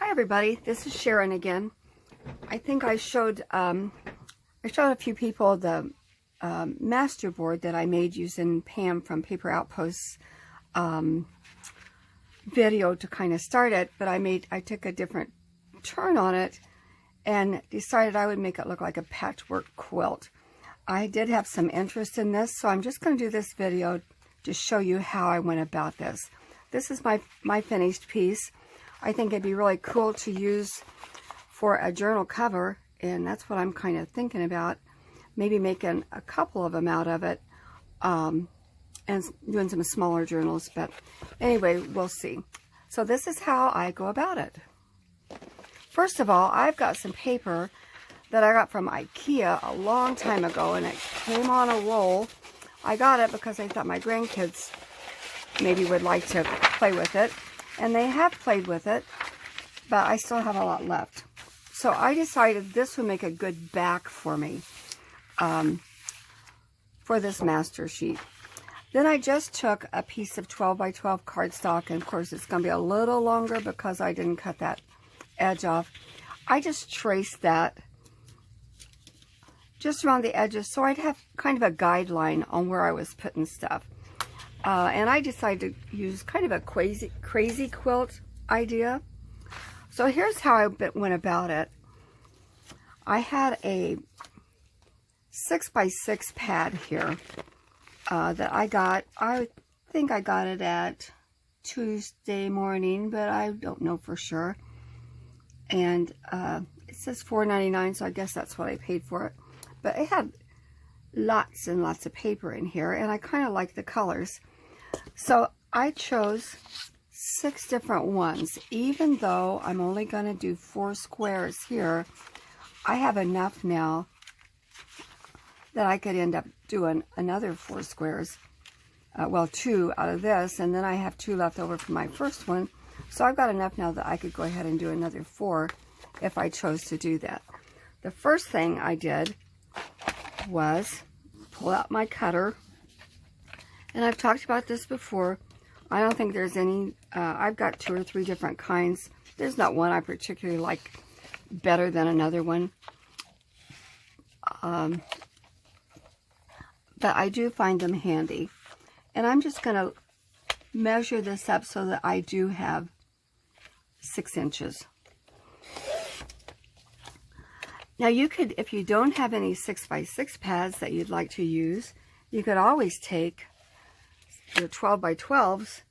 Hi everybody, this is Sharon again. I think I showed a few people the master board that I made using Pam from Paper Outposts video to kind of start it, but I took a different turn on it and decided I would make it look like a patchwork quilt. I did have some interest in this, so I'm just going to do this video to show you how I went about this. This is my finished piece. I think it'd be really cool to use for a journal cover, and that's what I'm kind of thinking about. Maybe making a couple of them out of it and doing some smaller journals, but anyway, we'll see. So this is how I go about it. First of all, I've got some paper that I got from IKEA a long time ago, and it came on a roll. I got it because I thought my grandkids maybe would like to play with it, and they have played with it, but I still have a lot left. So I decided this would make a good back for me for this master sheet. Then I just took a piece of 12 by 12 cardstock, and of course it's going to be a little longer because I didn't cut that edge off. I just traced that just around the edges so I'd have kind of a guideline on where I was putting stuff. And I decided to use kind of a crazy quilt idea. So here's how I went about it. I had a 6x6 pad here that I got. I think I got it at Tuesday morning, but I don't know for sure. And it says $4.99, so I guess that's what I paid for it. But it had lots and lots of paper in here, and I kind of like the colors. So I chose 6 different ones. Even though I'm only going to do 4 squares here, I have enough now that I could end up doing another 4 squares. Well, 2 out of this, and then I have 2 left over from my first one. So I've got enough now that I could go ahead and do another 4 if I chose to do that. The first thing I did was pull out my cutter. And I've talked about this before. I don't think there's any, I've got 2 or 3 different kinds. There's not one I particularly like better than another one. But I do find them handy. And I'm just going to measure this up so that I do have 6 inches. Now you could, if you don't have any 6x6 pads that you'd like to use, you could always take your 12 by 12s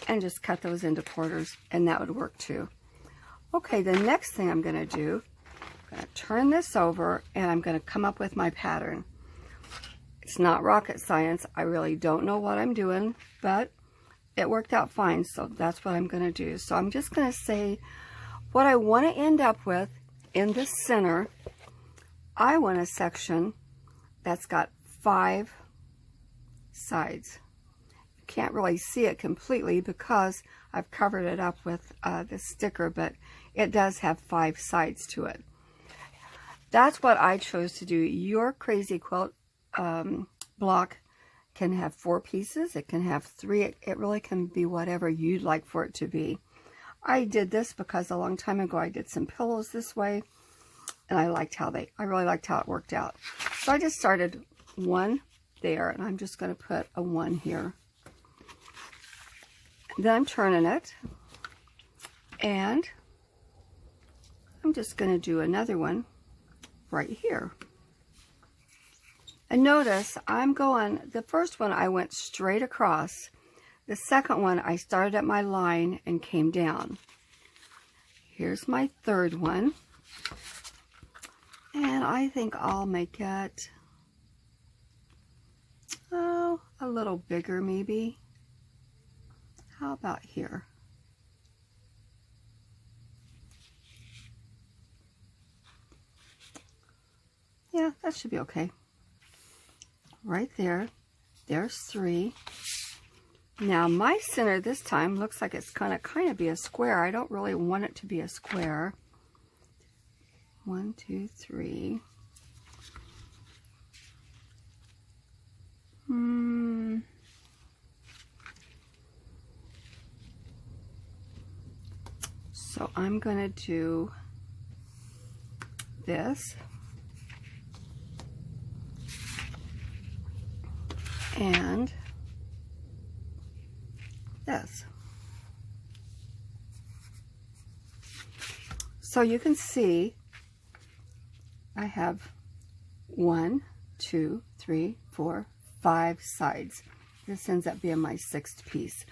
and just cut those into quarters, and that would work too. Okay, the next thing I'm going to do, I'm going to turn this over and I'm going to come up with my pattern. It's not rocket science. I really don't know what I'm doing, but it worked out fine, so that's what I'm going to do. So I'm just going to say what I want to end up with in the center. I want a section that's got 5 sides. You can't really see it completely because I've covered it up with this sticker, but it does have 5 sides to it. That's what I chose to do. Your crazy quilt block can have 4 pieces. It can have 3. It really can be whatever you'd like for it to be. I did this because a long time ago I did some pillows this way, and I really liked how it worked out. So I just started 1 there, and I'm just going to put a 1 here. Then I'm turning it, and I'm just going to do another one right here. And notice I'm going, the first one I went straight across. The second one I started at my line and came down. Here's my third one. And I think I'll make it, oh, a little bigger maybe. How about here? Yeah, that should be okay. Right there. There's 3. Now my center this time looks like it's gonna kind of be a square. I don't really want it to be a square. 1, 2, 3. So I'm going to do this and this. So you can see I have 1, 2, 3, 4, 5 sides. This ends up being my 6th piece.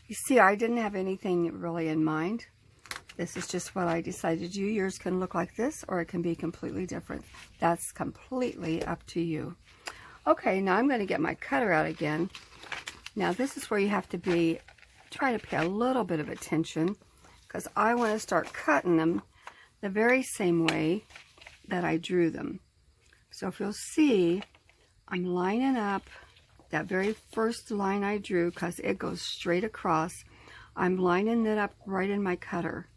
You see, I didn't have anything really in mind. This is just what I decided to do. Yours can look like this, or it can be completely different. That's completely up to you. Okay, now I'm going to get my cutter out again. Now this is where you have to try to pay a little bit of attention, because I want to start cutting them the very same way that I drew them. So if you'll see, I'm lining up that very first line I drew, because it goes straight across. I'm lining it up right in my cutter.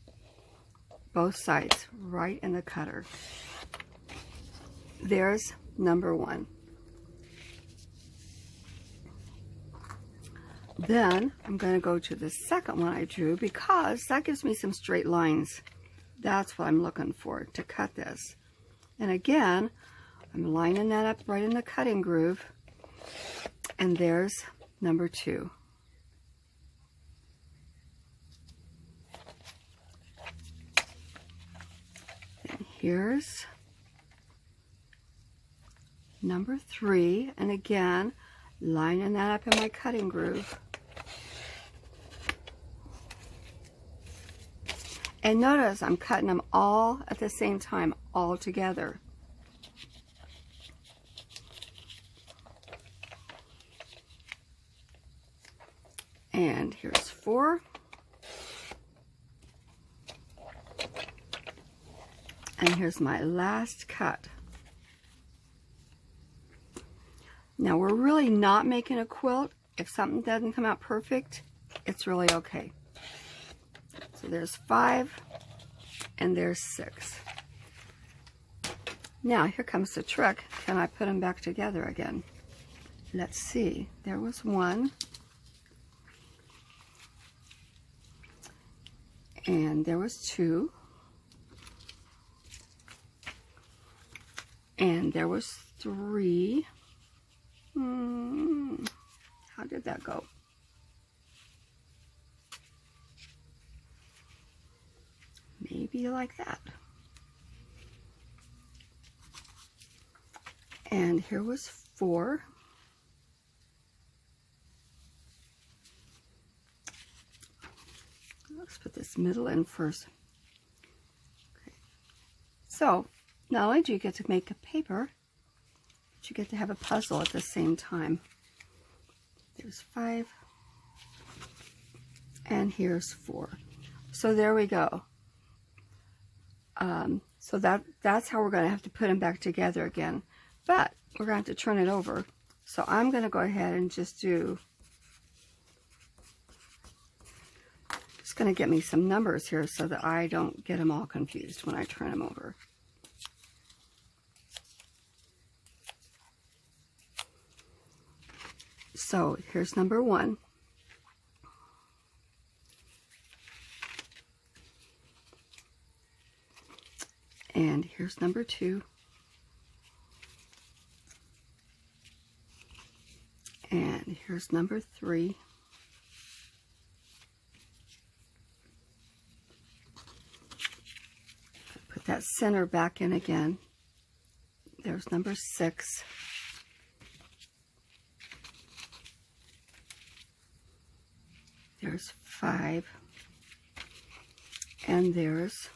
Both sides, right in the cutter. There's number 1. Then I'm going to go to the second one I drew, because that gives me some straight lines. That's what I'm looking for to cut this. And again, I'm lining that up right in the cutting groove. And there's number 2. And here's number 3. And again, lining that up in my cutting groove. And notice I'm cutting them all at the same time, all together. And here's 4. And here's my last cut. Now we're really not making a quilt. If something doesn't come out perfect, it's really okay. So there's 5 and there's 6. Now here comes the trick. Can I put them back together again? Let's see. There was 1. And there was 2. And there was 3. How did that go? Maybe like that. And here was 4. Let's put this middle in first. Okay. So, not only do you get to make a paper, but you get to have a puzzle at the same time. There's 5. And here's 4. So there we go. So that's how we're going to have to put them back together again. But we're going to have to turn it over. So I'm going to go ahead and just do... It's going to get me some numbers here so that I don't get them all confused when I turn them over. So here's number 1. And here's number 2. And here's number 3. Put that center back in again. There's number 6. There's 5. And there's,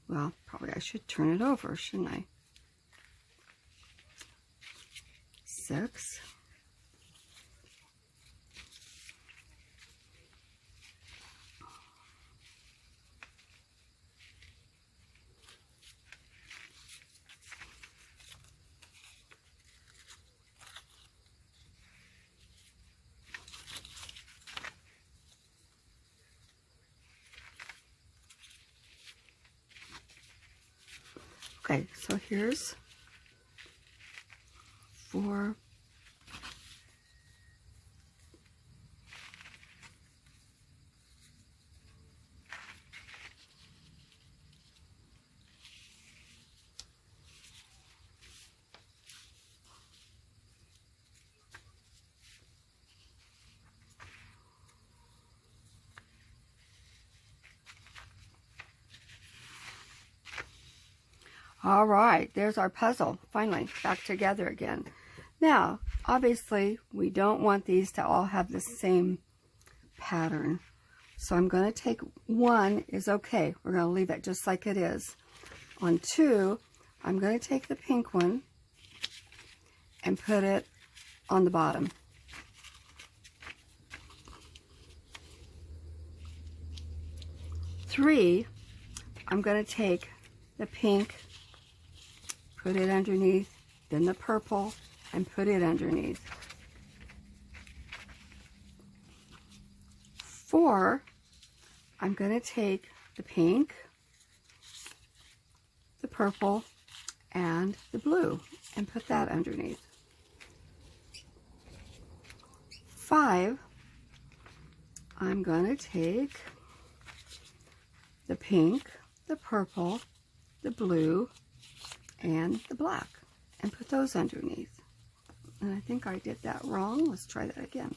well, probably I should turn it over, shouldn't I? 6. Okay, so here's 4, 5, All right, there's our puzzle, finally, back together again. Now, obviously, we don't want these to all have the same pattern. So I'm going to take one is okay. We're going to leave it just like it is. On two, I'm going to take the pink one and put it on the bottom. Three, I'm going to take the pink, put it underneath, then the purple, and put it underneath. 4, I'm going to take the pink, the purple, and the blue, and put that underneath. 5, I'm going to take the pink, the purple, the blue, and the black, and put those underneath. And I think I did that wrong. Let's try that again.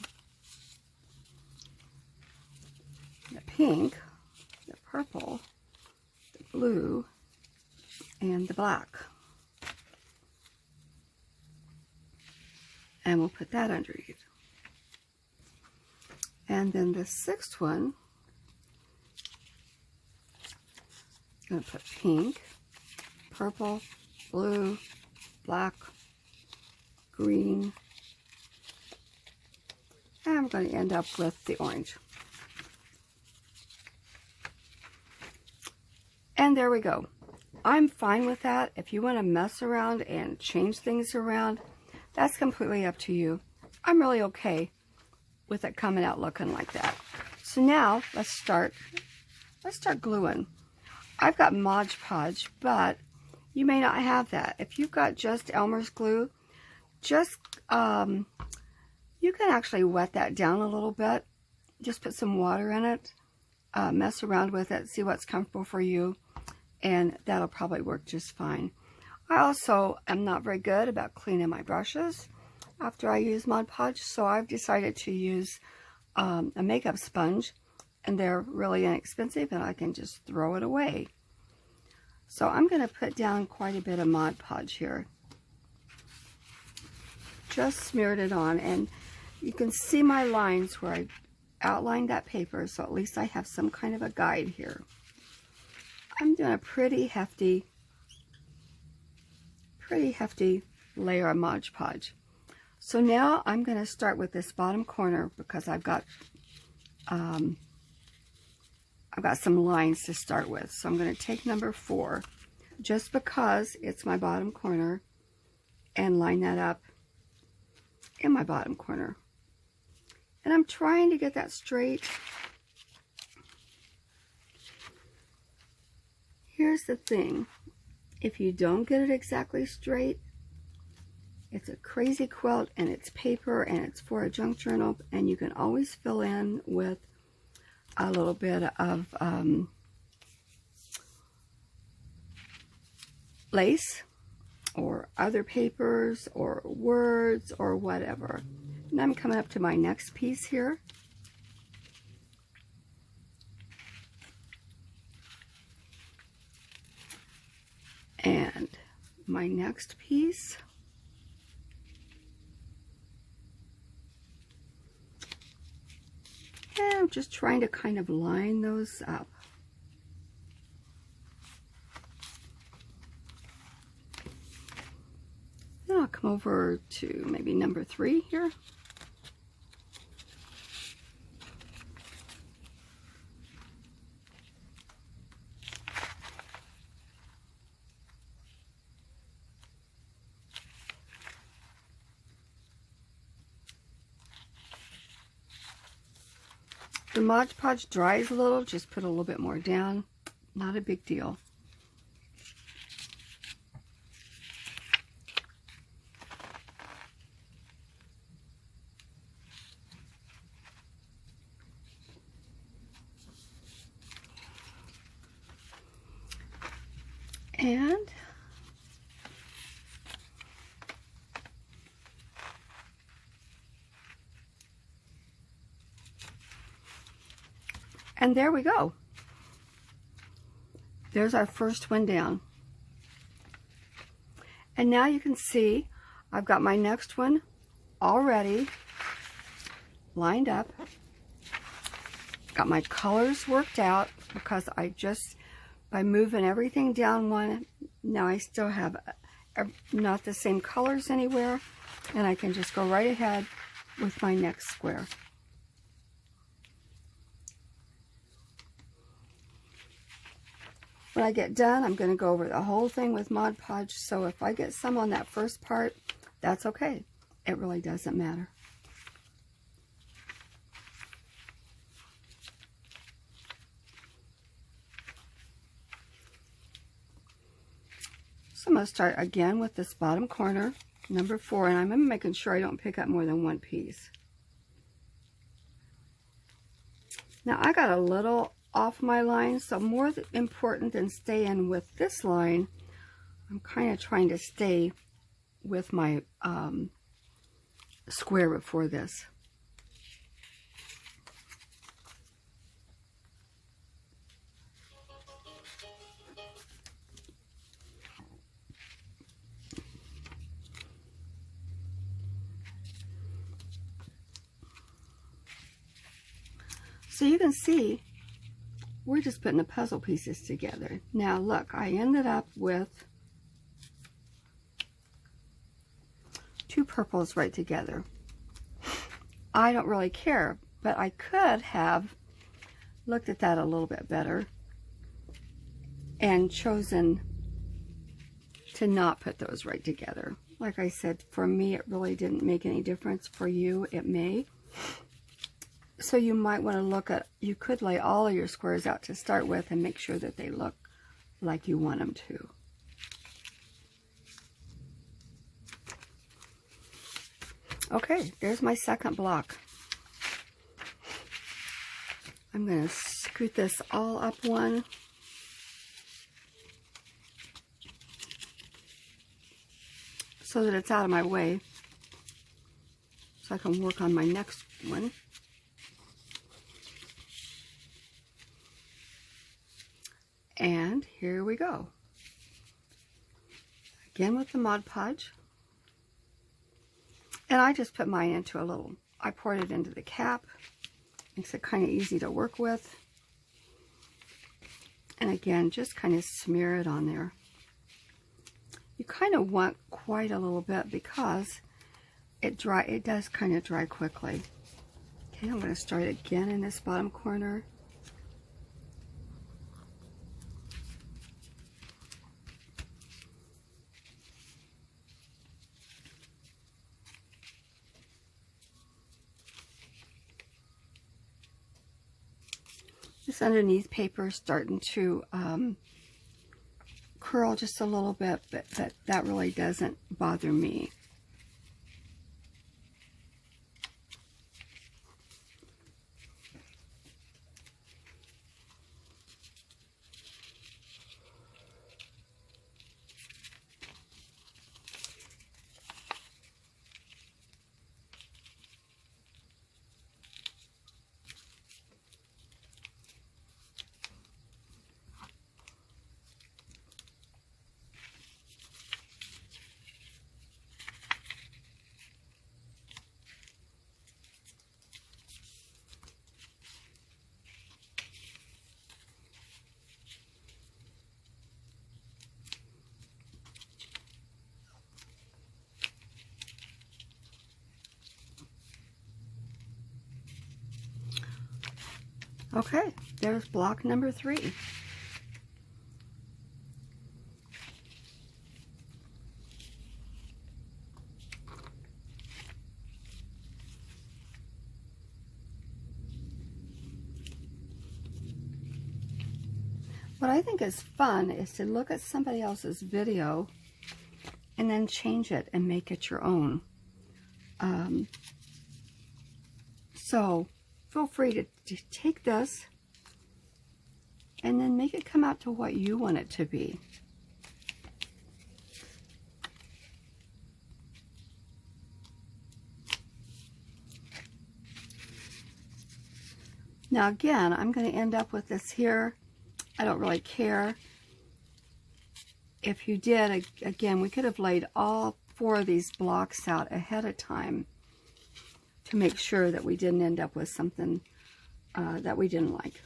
The pink, the purple, the blue, and the black. And we'll put that underneath. And then the 6th one, I'm going to put pink, purple, blue, black, green, and I'm going to end up with the orange. And there we go. I'm fine with that. If you want to mess around and change things around, that's completely up to you. I'm really okay with it coming out looking like that. So now let's start gluing. I've got Mod Podge, but you may not have that. If you've got just Elmer's glue, just you can actually wet that down a little bit. Just put some water in it, mess around with it, see what's comfortable for you, and that'll probably work just fine. I also am not very good about cleaning my brushes after I use Mod Podge, so I've decided to use a makeup sponge, and they're really inexpensive, and I can just throw it away. So I'm going to put down quite a bit of Mod Podge here. Just smeared it on, and you can see my lines where I outlined that paper, so at least I have some kind of a guide here. I'm doing a pretty hefty layer of Mod Podge. So now I'm going to start with this bottom corner because I've got some lines to start with. So I'm going to take number 4, just because it's my bottom corner, and line that up in my bottom corner. And I'm trying to get that straight. Here's the thing. If you don't get it exactly straight, it's a crazy quilt, and it's paper, and it's for a junk journal, and you can always fill in with a little bit of lace or other papers or words or whatever. And I'm coming up to my next piece here. And my next piece. And I'm just trying to kind of line those up. Then I'll come over to maybe number 3 here. The Mod Podge dries a little, just put a little bit more down. Not a big deal. And there we go. There's our first one down. And now you can see I've got my next one already lined up. Got my colors worked out because I just, by moving everything down one, now I still have not the same colors anywhere, and I can just go right ahead with my next square. When I get done, I'm going to go over the whole thing with Mod Podge, so if I get some on that first part, that's okay. It really doesn't matter. So I'm going to start again with this bottom corner, number 4, and I'm making sure I don't pick up more than one piece. Now I got a little off my line, so more important than staying with this line, I'm kind of trying to stay with my square before this. So you can see we're just putting the puzzle pieces together. Now look, I ended up with 2 purples right together. I don't really care, but I could have looked at that a little bit better and chosen to not put those right together. Like I said, for me it really didn't make any difference. For you it may. So you might want to look at, you could lay all of your squares out to start with and make sure that they look like you want them to. Okay, there's my second block. I'm going to scoot this all up one. So that it's out of my way. So I can work on my next one. And here we go. Again with the Mod Podge. And I just put mine into a little, I poured it into the cap. Makes it kind of easy to work with. And again, just kind of smear it on there. You kind of want quite a little bit because it does kind of dry quickly. Okay, I'm going to start again in this bottom corner. This underneath paper is starting to curl just a little bit, but that really doesn't bother me. Okay, there's block number 3. What I think is fun is to look at somebody else's video and then change it and make it your own. So feel free to take this and then make it come out to what you want it to be. Now again, I'm going to end up with this here. I don't really care. if you did, again, we could have laid all 4 of these blocks out ahead of time to make sure that we didn't end up with something that we didn't like.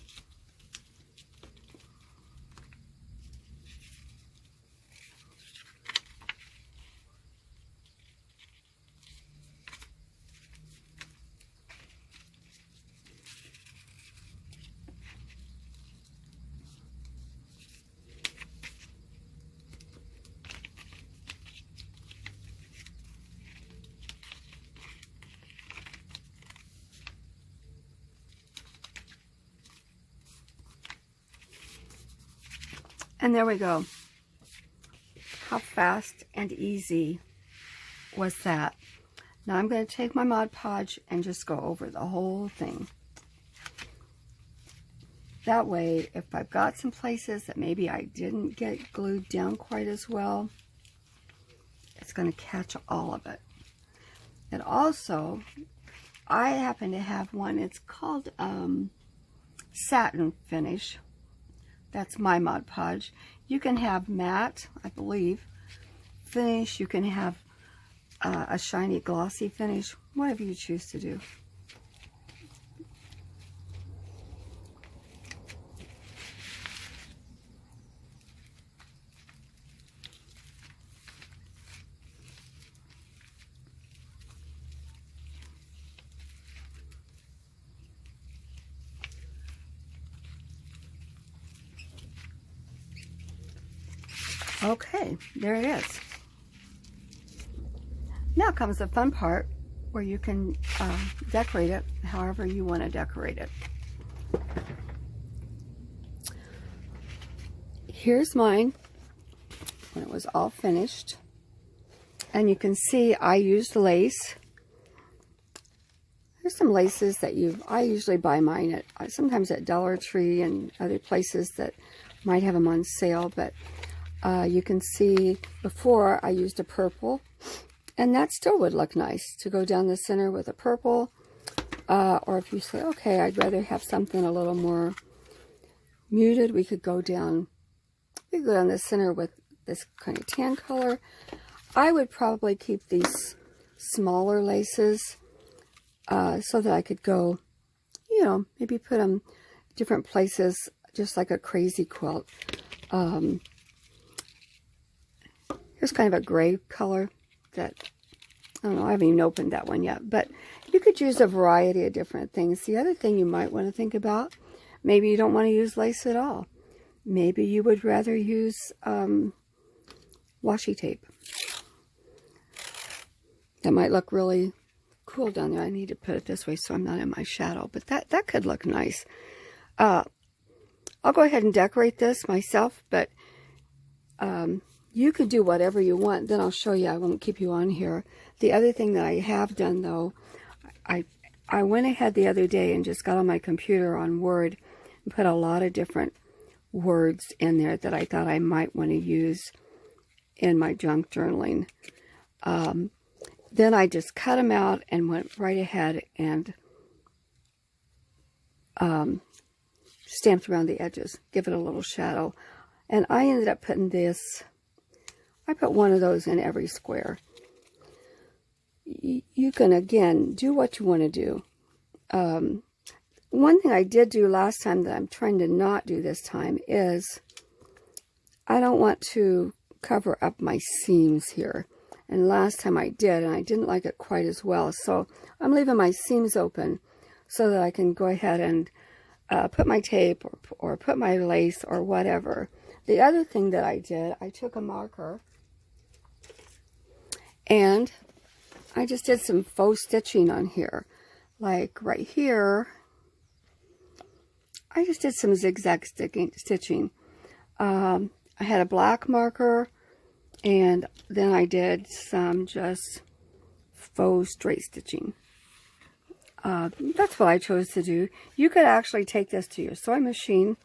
And there we go. How fast and easy was that? Now I'm going to take my Mod Podge and just go over the whole thing. That way, if I've got some places that maybe I didn't get glued down quite as well, it's going to catch all of it. And also, I happen to have one, it's called Satin Finish. That's my Mod Podge. You can have matte, I believe, finish. You can have a shiny glossy finish, whatever you choose to do. Okay, there it is. Now comes the fun part where you can decorate it however you want to decorate it. Here's mine when it was all finished. And you can see I used lace. There's some laces that I usually buy mine at sometimes at Dollar Tree and other places that might have them on sale, but you can see before I used a purple, and that still would look nice to go down the center with a purple, or if you say, okay, I'd rather have something a little more muted, we could go down the center with this kind of tan color. I would probably keep these smaller laces so that I could go, you know, maybe put them different places, just like a crazy quilt. Here's kind of a gray color that, I don't know, I haven't even opened that one yet. But you could use a variety of different things. The other thing you might want to think about, maybe you don't want to use lace at all. Maybe you would rather use washi tape. That might look really cool down there. I need to put it this way so I'm not in my shadow. But that could look nice. I'll go ahead and decorate this myself, but you could do whatever you want. Then I'll show you. I won't keep you on here. The other thing that I have done, though, I went ahead the other day and just got on my computer on Word and put a lot of different words in there that I thought I might want to use in my junk journaling. Then I just cut them out and went right ahead and stamped around the edges, give it a little shadow. And I ended up putting this, I put one of those in every square. You can, again, do what you want to do. One thing I did do last time that I'm trying to not do this time is I don't want to cover up my seams here. And last time I did, and I didn't like it quite as well. So I'm leaving my seams open so that I can go ahead and put my tape or put my lace or whatever. The other thing that I did, I took a marker and I just did some faux stitching on here. Like right here, I just did some zigzag stitching. I had a black marker, and then I did some just faux straight stitching. That's what I chose to do. You could actually take this to your sewing machine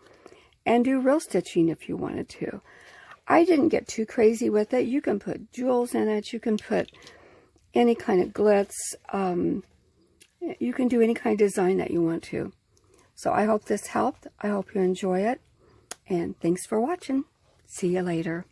and do real stitching if you wanted to. I didn't get too crazy with it. You can put jewels in it. You can put any kind of glitz. You can do any kind of design that you want to. So I hope this helped. I hope you enjoy it. And thanks for watching. See you later.